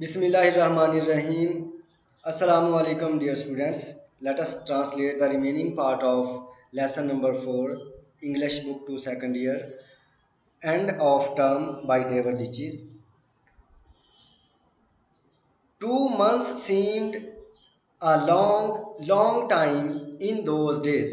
Bismillahirrahmanirrahim. Assalamu alaikum, dear students. Let us translate the remaining part of lesson number 4, English book 2 second year, End of Term by David Ditches. 2 months seemed a long time in those days.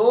2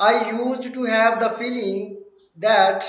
I used to have the feeling that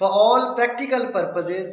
for all practical purposes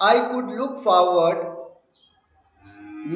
I could look forward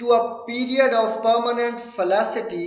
to a period of permanent felicity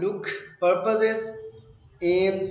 look purposes aims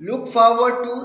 look forward to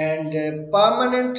and permanent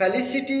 felicity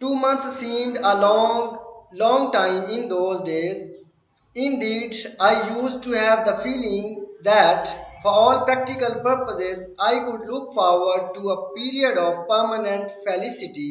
2 months seemed a long time in those days. Indeed, I used to have the feeling that for all practical purposes I could look forward to a period of permanent felicity.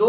2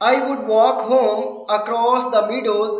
I would walk home across the meadows.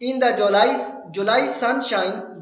In the July sunshine,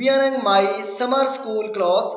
Wearing my summer school clothes,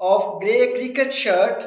Of grey cricket shirt,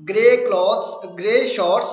Grey clothes, grey shorts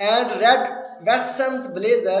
And red Watson's blazer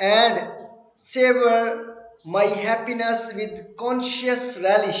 And savor my happiness with conscious relish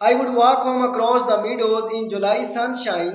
I would walk home across the meadows in July sunshine.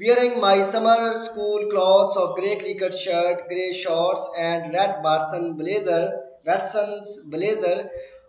Wearing my summer school clothes of grey cricket shirt, grey shorts and red Watson's blazer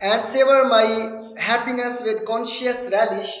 And savor my happiness with conscious relish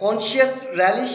Conscious relish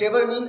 Savor mean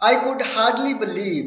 I could hardly believe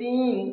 3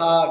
hard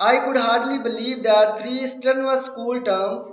I could hardly believe that 3 strenuous school terms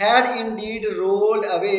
had indeed rolled away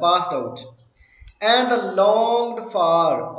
passed out. And the longed for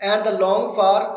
and the longed for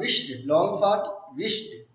wished, longed for, wished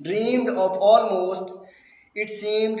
dreamed of almost, it seemed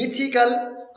mythical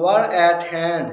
were at hand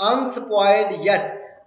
unspoiled yet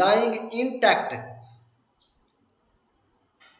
lying intact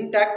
intact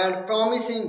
and promising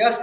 just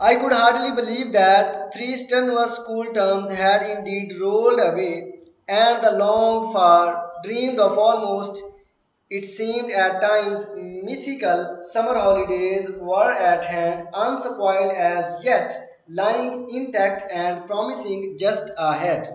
I could hardly believe that 3 strenuous school terms had indeed rolled away, and the longed for, dreamed of almost, it seemed at times mythical summer holidays were at hand, unspoiled as yet, lying intact and promising just ahead.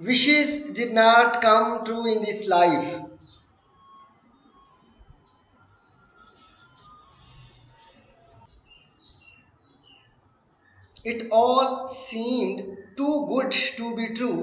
Wishes did not come true in this life. It all seemed too good to be true.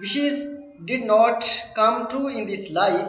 Wishes did not come true in this life.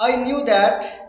I knew that،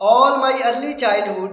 all my early childhood،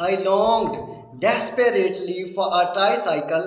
I longed desperately for a tricycle،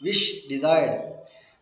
wish desired،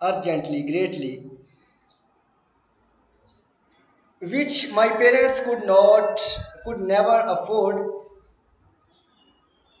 urgently greatly، which my parents could never afford،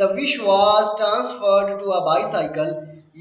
the wish was transferred to a bicycle،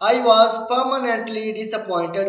I was permanently disappointed،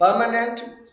permanent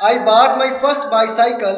I bought my first bicycle،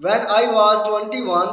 when I was 21،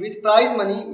with prize money،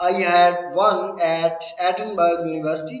I had won at Edinburgh University،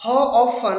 How often،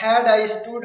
had I stood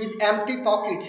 with empty pockets،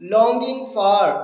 longing for،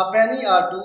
a penny or two،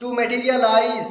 to materialize،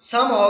somehow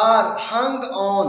or hung on،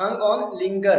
hung on linger،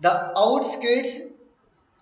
the outskirts،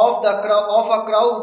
of a crowd،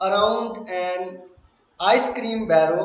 around an ice cream barrow،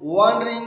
wondering،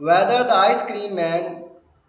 whether the ice cream man،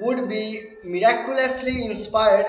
would be miraculously inspired،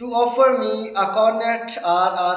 to offer me a cornet or a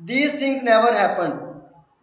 These things never happened،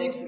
6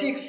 6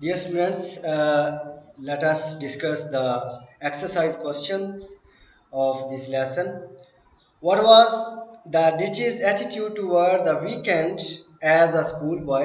Dear students, let us discuss the exercise questions of this lesson. What was the Ditch's attitude toward the weekend as a school boy?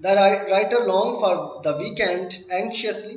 The writer longed for the weekend anxiously.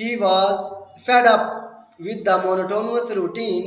He was fed up with the monotonous routine.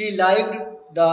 He liked the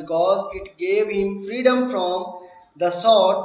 because it gave him freedom from the thought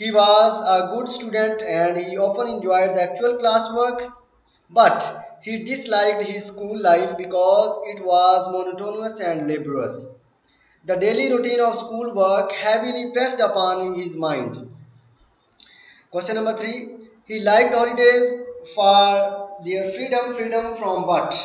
he was a good student and he often enjoyed the actual class work, but he disliked his school life because it was monotonous and laborious. The daily routine of school work heavily pressed upon his mind. Question number 3. He liked holidays for their freedom from what?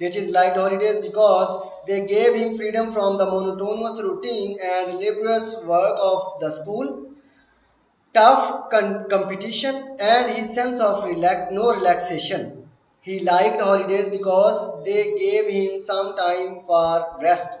Ditches liked holidays because they gave him freedom from the monotonous routine and laborious work of the school, tough competition, and his sense of no relaxation. He liked holidays because they gave him some time for rest.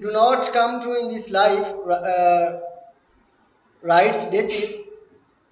do not come true in this life, writes Ditches.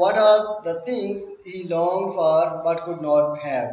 what are the things he longed for but could not have.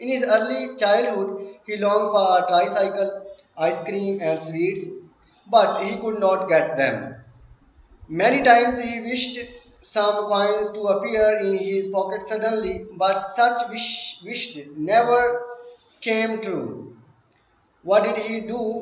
In his early childhood he longed for a tricycle, ice cream and sweets, but he could not get them. Many times he wished some coins to appear in his pocket suddenly, but such wish never came true. What did he do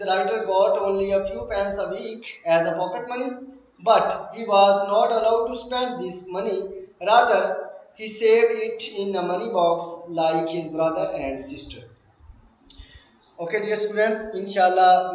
The writer got only a few pence a week as a pocket money, but he was not allowed to spend this money. Rather, he saved it in a money box like his brother and sister. Okay dear students, inshallah